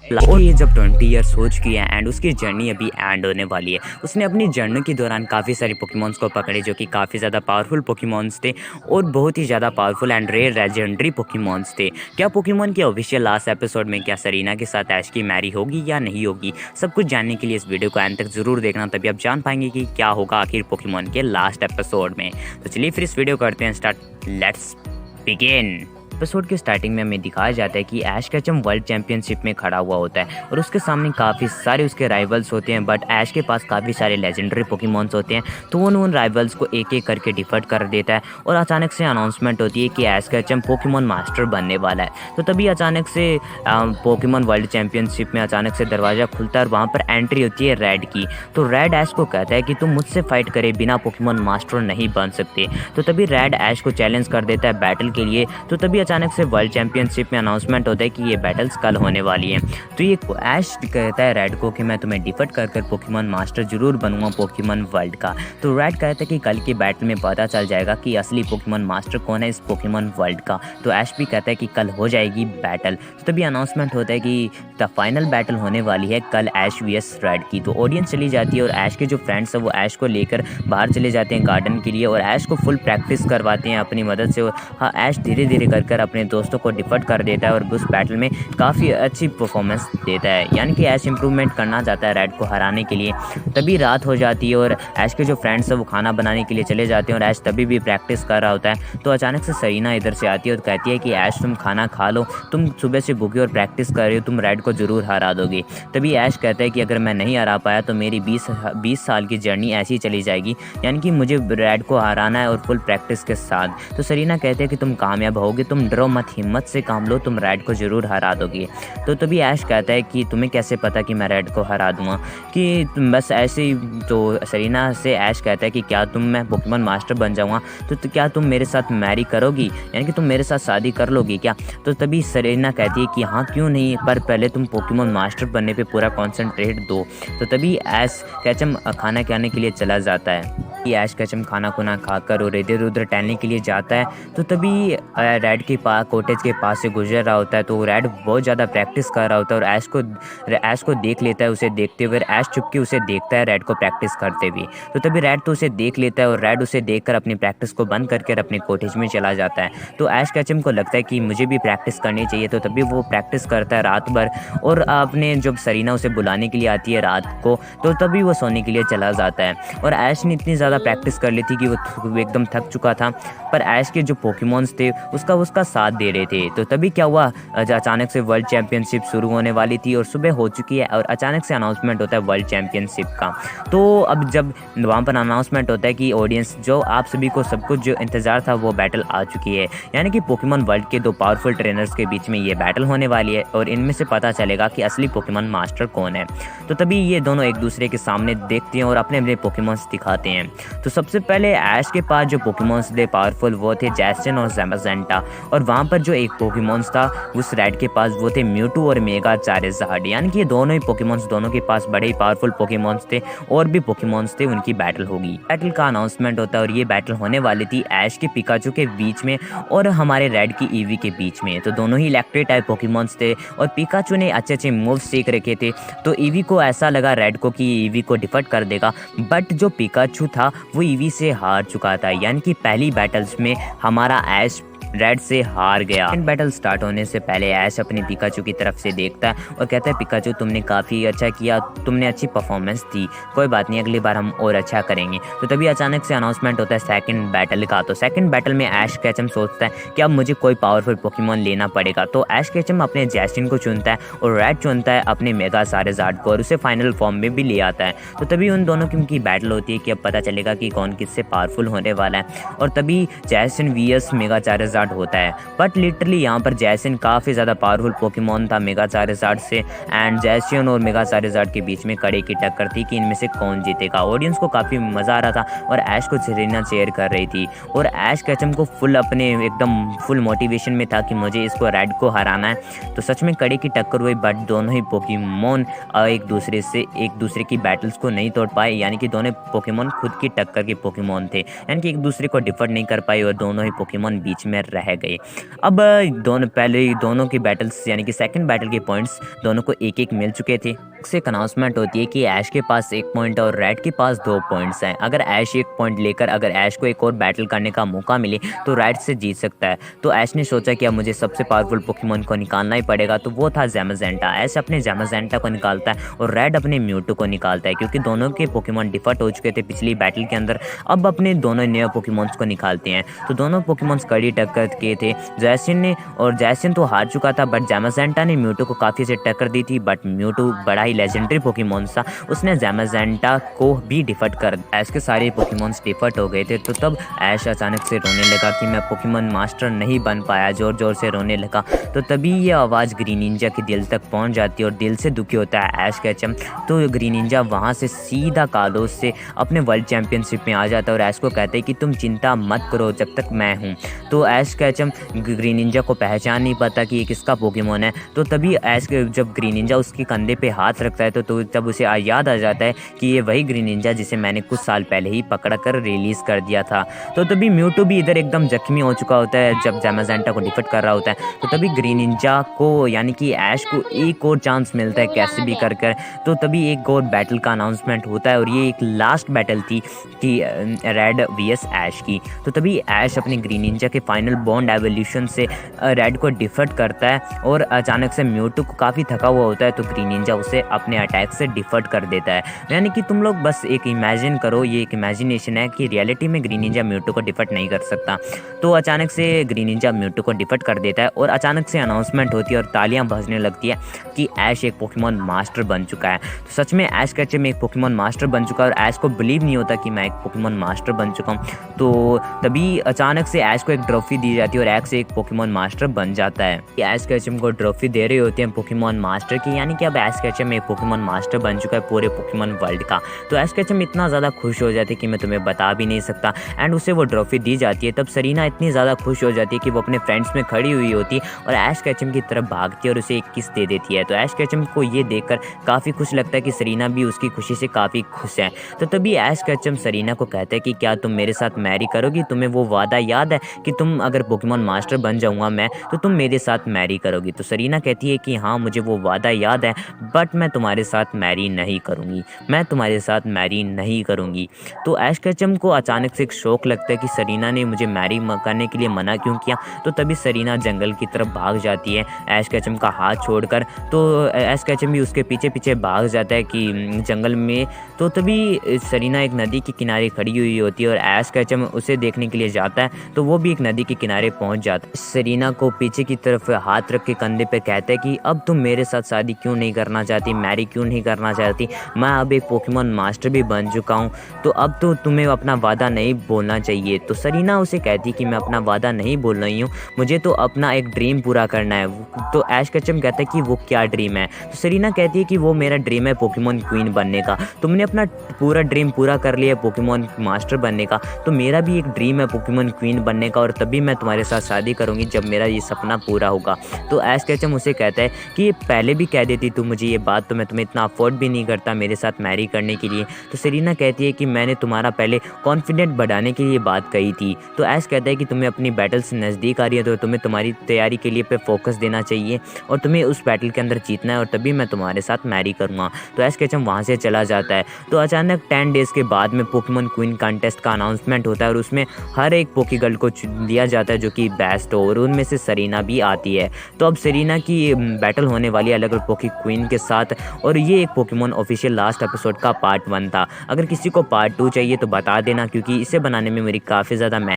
और ये जब 20 ईयर्स हो चुकी है एंड उसकी जर्नी अभी एंड होने वाली है। उसने अपनी जर्नी के दौरान काफ़ी सारे पोकेमॉन्स को पकड़े जो कि काफ़ी ज़्यादा पावरफुल पोकेमॉन्स थे और बहुत ही ज़्यादा powerful and rare legendary Pokemons थे। क्या पोकेमॉन के ऑफिशियल लास्ट एपिसोड में क्या सरीना के साथ ऐश की मैरी होगी या नहीं होगी, सब कुछ जानने के लिए इस वीडियो को एंड तक ज़रूर देखना, तभी आप जान पाएंगे कि क्या होगा आखिर पोकेमॉन के लास्ट एपिसोड में। तो चलिए फिर इस वीडियो करते हैं स्टार्ट, लेट्स बिगिन। एपिसोड के स्टार्टिंग में हमें दिखाया जाता है कि ऐश केचम वर्ल्ड चैंपियनशिप में खड़ा हुआ होता है और उसके सामने काफ़ी सारे उसके राइवल्स होते हैं, बट ऐश के पास काफ़ी सारे लेजेंडरी पोकेमॉन्स होते हैं। तो उन राइवल्स को एक एक करके डिफीट कर देता है और अचानक से अनाउंसमेंट होती है कि ऐश केचम पोकेमॉन मास्टर बनने वाला है। तो तभी अचानक से पोकेमॉन वर्ल्ड चैंपियनशिप में अचानक से दरवाज़ा खुलता है और वहाँ पर एंट्री होती है रेड की। तो रेड ऐश को कहता है कि तुम मुझसे फाइट करे बिना पोकेमॉन मास्टर नहीं बन सकते। तो तभी रेड ऐश को चैलेंज कर देता है बैटल के लिए। तो तभी अचानक से वर्ल्ड चैंपियनशिप में अनाउंसमेंट होता है कि ये बैटल्स कल होने वाली हैं। तो ये ऐश कहता है रेड को कि मैं तुम्हें डिफीट कर कर पोकेमॉन मास्टर जरूर बनूंगा पोकेमॉन वर्ल्ड का। तो रेड कहता है कि कल के बैटल में पता चल जाएगा कि असली पोकेमॉन मास्टर कौन है इस पोकेमॉन वर्ल्ड का। तो ऐश भी कहता है कि कल हो जाएगी बैटल। तो तभी अनाउंसमेंट होता है कि द फाइनल बैटल होने वाली है कल ऐश वीएस रेड की। तो ऑडियंस चली जाती है और ऐश के जो फ्रेंड्स हैं वो ऐश को लेकर बाहर चले जाते हैं गार्डन के लिए और ऐश को फुल प्रैक्टिस करवाते हैं अपनी मदद से। हाँ, ऐश धीरे धीरे कर अपने दोस्तों को डिफीट कर देता है और उस बैटल में काफ़ी अच्छी परफॉर्मेंस देता है, यानी कि ऐश इंप्रूवमेंट करना चाहता है रेड को हराने के लिए। तभी रात हो जाती है और ऐश के जो फ्रेंड्स हैं वो खाना बनाने के लिए चले जाते हैं और ऐश तभी भी प्रैक्टिस कर रहा होता है। तो अचानक से सरीना इधर से आती है और कहती है कि ऐश तुम खाना खा लो, तुम सुबह से भूखे और प्रैक्टिस कर रहे हो, तुम रेड को ज़रूर हरा दोगे। तभी ऐश कहता है कि अगर मैं नहीं हरा पाया तो मेरी 20 साल की जर्नी ऐसी ही चली जाएगी, यानी कि मुझे रेड को हराना है और फुल प्रैक्टिस के साथ। तो सरीना कहते हैं कि तुम कामयाब होगे, तुम डरो मत, हिम्मत से काम लो, तुम रेड को ज़रूर हरा दोगे। तो तभी ऐश कहता है कि तुम्हें कैसे पता कि मैं रेड को हरा दूंगा, कि तुम बस ऐसे ही। तो सरीना से ऐश कहता है कि क्या तुम मैं पोकेमॉन मास्टर बन जाऊंगा तो क्या तुम मेरे साथ मैरी करोगी, यानी कि तुम मेरे साथ शादी कर लोगी क्या। तो तभी सरीना कहती है कि हाँ क्यों नहीं, पर पहले तुम पोकेमॉन मास्टर बनने पे पूरा कॉन्सेंट्रेट दो। तो तभी ऐश केचम खाना खाने के लिए चला जाता है। ऐश केचम खाना खुना खाकर और इधर उधर टहलने के लिए जाता है। तो तभी रेड के पास कॉटेज के पास से गुजर रहा होता है। तो रेड बहुत ज़्यादा प्रैक्टिस कर रहा होता है और ऐश को देख लेता है। उसे देखते हुए ऐश चुपके उसे देखता है रेड को प्रैक्टिस करते हुए। तो तभी रेड तो उसे देख लेता है और रेड उसे देखकर अपनी प्रैक्टिस को बंद करके अपने कॉटेज में चला जाता है। तो ऐश केचम को लगता है कि मुझे भी प्रैक्टिस करनी चाहिए। तो तभी वो प्रैक्टिस करता है रात भर और अपने जब सरीना उसे बुलाने के लिए आती है रात को, तो तभी वो सोने के लिए चला जाता है। और ऐश ने इतनी ज़्यादा प्रैक्टिस कर ली थी कि वो एकदम थक चुका था, पर ऐश के जो पोकेमॉन्स थे उसका साथ दे रहे थे। तो तभी क्या हुआ, अचानक से वर्ल्ड चैंपियनशिप शुरू होने वाली थी और सुबह हो चुकी है और अचानक से अनाउंसमेंट होता है वर्ल्ड चैंपियनशिप का। तो अब जब वहाँ पर अनाउंसमेंट होता है कि ऑडियंस जो आप सभी को सब कुछ जो इंतज़ार था वो बैटल आ चुकी है, यानी कि पोकेमॉन वर्ल्ड के दो पावरफुल ट्रेनर्स के बीच में ये बैटल होने वाली है और इनमें से पता चलेगा कि असली पोकेमॉन मास्टर कौन है। तो तभी ये दोनों एक दूसरे के सामने देखते हैं और अपने अपने पोकेमॉन्स दिखाते हैं। तो सबसे पहले ऐश के पास जो पोकेमॉन्स थे पावरफुल वो थे जैस्टिन और ज़ैमाज़ेंटा, और वहाँ पर जो एक पोकेमॉन्स था उस रेड के पास वो थे म्यूटू और मेगा चारिज़ार्ड, यानी कि ये दोनों ही पोकेमॉन्स दोनों के पास बड़े ही पावरफुल पोकेमॉन्स थे और भी पोकेमॉन्स थे, उनकी बैटल होगी। बैटल का अनाउंसमेंट होता है और ये बैटल होने वाली थी ऐश के पिकाचू के बीच में और हमारे रेड की ईवी के बीच में। तो दोनों ही इलेक्ट्रिक टाइप पोकेमॉन्स थे और पिकाचू ने अच्छे अच्छे मूव्स सीख रखे थे। तो ईवी को ऐसा लगा रेड को कि ईवी को डिफीट कर देगा, बट जो पिकाचू था वो ईवी से हार चुका था, यानी कि पहली बैटल्स में हमारा ऐश रेड से हार गया। बैटल स्टार्ट होने से पहले ऐश अपनी पिकाचू की तरफ से देखता है और कहता है पिकाचू तुमने काफ़ी अच्छा किया, तुमने अच्छी परफॉर्मेंस दी, कोई बात नहीं अगली बार हम और अच्छा करेंगे। तो तभी अचानक से अनाउंसमेंट होता है सेकंड बैटल का। तो सेकंड बैटल में ऐश केचम सोचता है कि अब मुझे कोई पावरफुल पोकेमॉन लेना पड़ेगा। तो ऐश केचम अपने जैस्टिन को चुनता है और रेड चुनता है अपने मेगा चारिज़ार्ड को और उसे फाइनल फॉर्म में भी ले आता है। तो तभी उन दोनों की बैटल होती है कि अब पता चलेगा कि कौन किससे पावरफुल होने वाला है। और तभी जैस्टिन वीएस मेगा चारिज़ार्ड होता है, बट लिटरली यहाँ पर जैस्टिन काफ़ी ज़्यादा पावरफुल पोकेमॉन था मेगा चारिज़ार्ड से, एंड जैस्टिन और मेगा चारिज़ार्ड के बीच में कड़े की टक्कर थी कि इनमें से कौन जीतेगा। ऑडियंस को काफ़ी मज़ा आ रहा था और ऐश को सरीना चेयर कर रही थी और ऐश केचम को फुल अपने एकदम फुल मोटिवेशन में था कि मुझे इसको रेड को हराना है। तो सच में कड़े की टक्कर हुई, बट दोनों ही पोकेमॉन एक दूसरे की बैटल्स को नहीं तोड़ पाए, यानी कि दोनों पोकेमॉन खुद की टक्कर के पोकेमॉन थे, यानी कि एक दूसरे को डिफीट नहीं कर पाए और दोनों ही पोकेमॉन बीच में रह गए। अब दोनों की बैटल्स यानी कि सेकंड बैटल के पॉइंट्स दोनों को एक-एक मिल चुके थे। से एक अनाउंसमेंट होती है कि ऐश के पास 1 पॉइंट और रेड के पास 2 पॉइंट्स हैं। अगर ऐश 1 पॉइंट लेकर अगर ऐश को एक और बैटल करने का मौका मिले तो रेड से जीत सकता है। तो ऐश ने सोचा कि अब मुझे सबसे पावरफुल पोकेमॉन को निकालना ही पड़ेगा, तो वो था ज़ैमाज़ेंटा। ऐश अपने ज़ैमाज़ेंटा को निकालता है और रेड अपने म्यूटू को निकालता है, क्योंकि दोनों के पोकेमॉन डिफर्ट हो चुके थे पिछली बैटल के अंदर। अब अपने दोनों नए पोकेमॉन्स को निकालते हैं। तो दोनों पोकेमॉन्स कड़ी टक्कर के थे। जैसिन तो हार चुका था, बट ज़ैमाज़ेंटा ने म्यूटू को काफ़ी से टक्कर दी थी। बट म्यूटू बड़ा ही लेजेंडरी पोकेमॉन था, उसने ज़ैमाज़ेंटा को भी डिफर्ट कर दिया। ऐश के सारे पोकेमॉन्स डिफर्ट हो गए थे। तो तब ऐश अचानक से रोने लगा कि मैं पोकेमॉन मास्टर नहीं बन पाया, ज़ोर ज़ोर से रोने लगा। तो तभी ये आवाज़ ग्रीन निंजा के दिल तक पहुंच जाती है और दिल से दुखी होता है ऐश कैचम। तो ग्रीन निंजा वहाँ से सीधा कालोस से अपने वर्ल्ड चैंपियनशिप में आ जाता है और ऐश को कहते हैं कि तुम चिंता मत करो जब तक मैं हूँ। तो ऐश कैचम ग्रीन निंजा को पहचान नहीं पाता कि ये किसका पोकेमॉन है। तो तभी ऐश जब ग्रीन निंजा उसके कंधे पे हाथ रखता है तो तब उसे याद आ जाता है कि ये वही ग्रीन निंजा जिसे मैंने कुछ साल पहले ही पकड़ कर रिलीज़ कर दिया था। तो तभी म्यूटू भी इधर एकदम जख्मी हो चुका होता है जब ज़ैमाज़ेंटा को डिफीट कर रहा होता है। तो तभी ग्रीन निंजा को यानी कि ऐश को एक और चांस मिलता है कैसे भी कर कर। तो तभी एक और बैटल का अनाउंसमेंट होता है और ये एक लास्ट बैटल थी कि रेड वीएस ऐश की। तो तभी ऐश अपने ग्रीन निंजा के फाइनल बॉन्ड एवोल्यूशन से रेड को डिफीट करता है और अचानक से म्यूटू को काफ़ी थका हुआ होता है, तो ग्रीन निंजा उसे अपने अटैक से डिफीट कर देता है। यानी कि तुम लोग बस एक इमेजिन करो, ये एक इमेजिनेशन है कि रियलिटी में ग्रीन निंजा म्यूटू को डिफीट नहीं कर सकता। तो अचानक से ग्रीन निंजा म्यूटू को डिफीट कर देता है और अचानक से अनाउंसमेंट होती है और तालियां बजने लगती है कि ऐश एक पोकेमॉन मास्टर बन चुका है। तो सच में ऐश कैचम एक पोकेमॉन मास्टर बन चुका है और ऐश को बिलीव नहीं होता कि मैं एक पोकेमॉन मास्टर बन चुका हूँ। तो तभी अचानक से ऐश को एक ट्रॉफी दी जाती है और ऐश एक पोकेमॉन मास्टर बन जाता है। ऐश कैचम को ट्रॉफी दे रहे होते हैं पोकेमॉन मास्टर की, यानी कि अब ऐश कैचम एक पोकेमॉन मास्टर बन चुका है पूरे पोकेमॉन वर्ल्ड का। तो ऐश कैचम इतना ज़्यादा खुश हो जाती है कि मैं तुम्हें बता भी नहीं सकता। एंड उसे वो ट्रॉफी दी जाती है। तब सरीना इतनी ज़्यादा खुश हो जाती है कि वो अपने फ्रेंड्स में खड़ी हुई होती है और ऐश कैचम की तरफ भागती है और उसे एक किस दे देती है। तो ऐश कैचम को ये देखकर काफ़ी खुश लगता है कि सरीना भी उसकी खुशी से काफ़ी खुश है। तो तभी ऐश कैचम सरीना को कहता है कि क्या तुम मेरे साथ मैरी करोगी? तुम्हें वो वादा याद है कि तुम अगर पोकेमॉन मास्टर बन जाऊँगा मैं तो तुम मेरे साथ मैरी करोगी? तो सरीना कहती है कि हाँ मुझे वो वादा याद है, बट मैं तुम्हारे साथ मैरी नहीं करूँगी, मैं तुम्हारे साथ मैरी नहीं करूँगी। तो ऐश कैचम को अचानक से एक शौक लगता है कि सरीना ने मुझे मैरी करने के लिए मना क्यों किया। तो तभी सरीना जंगल की तरफ भाग जाती है ऐश कैचम का हाथ छोड़कर। तो ऐश कैचम भी उसके पीछे पीछे भाग जाता है कि जंगल में। तो तभी सरीना एक नदी के किनारे खड़ी हुई होती है और ऐश कैचम उसे देखने के लिए जाता है। तो वो भी एक नदी के किनारे पहुंच जाता है। सरीना को पीछे की तरफ हाथ रख के कंधे पे कहता है कि अब तुम मेरे साथ शादी क्यों नहीं करना चाहती, मैरी क्यों नहीं करना चाहती? मैं अब एक पोकेमॉन मास्टर भी बन चुका हूँ, तो अब तो तुम्हें अपना वादा नहीं बोलना चाहिए। तो सरीना उसे कहती कि मैं अपना वादा नहीं बोल रही हूँ, मुझे तो अपना एक ड्रीम पूरा करना है। तो ऐश कैचम कहता है कि वो क्या ड्रीम है? तो सरीना कहती है कि वो मेरा ड्रीम है पोकेमॉन क्वीन बनने का। तुमने अपना पूरा ड्रीम पूरा कर लिया पोकेमॉन मास्टर बनने का, तो मेरा भी एक ड्रीम है पोकेमॉन क्वीन बनने का और तभी मैं तुम्हारे साथ शादी करूँगी जब मेरा ये सपना पूरा होगा। तो ऐश कैचम उसे कहता है कि ये पहले भी कह देती तू मुझे ये बात, तो मैं तुम्हें इतना अफोर्ड भी नहीं करता मेरे साथ मैरी करने के लिए। तो सरीना कहती है कि मैंने तुम्हारा पहले कॉन्फिडेंट बढ़ाने के लिए बात कही थी। तो ऐश कहता है कि तुम्हें अपनी बैटल से नज़दीक आ रही है तो तुम्हें तुम्हारी तैयारी के लिए पे फोकस देना चाहिए और तुम्हें उस बैटल के अंदर जीतना है और तभी मैं तुम्हारे साथ मैरी करूँगा। तो ऐश कैचम वहाँ से चला जाता है। तो अचानक 10 डेज़ के बाद में पोकेमॉन क्वीन कॉन्टेस्ट का अनाउंसमेंट होता है और उसमें हर एक पोकेगर्ल को दिया जाता है जो कि बेस्ट हो, और उनमें से सरीना भी आती है। तो अब सरीना की बैटल होने वाली है अलग अलग पोके क्वीन के साथ, और ये एक पोकेमॉन ऑफिशियल लास्ट एपिसोड का पार्ट 1 था। अगर किसी को पार्ट 2 चाहिए तो बता देना, क्योंकि इसे बनाने में मेरी काफ़ी ज़्यादा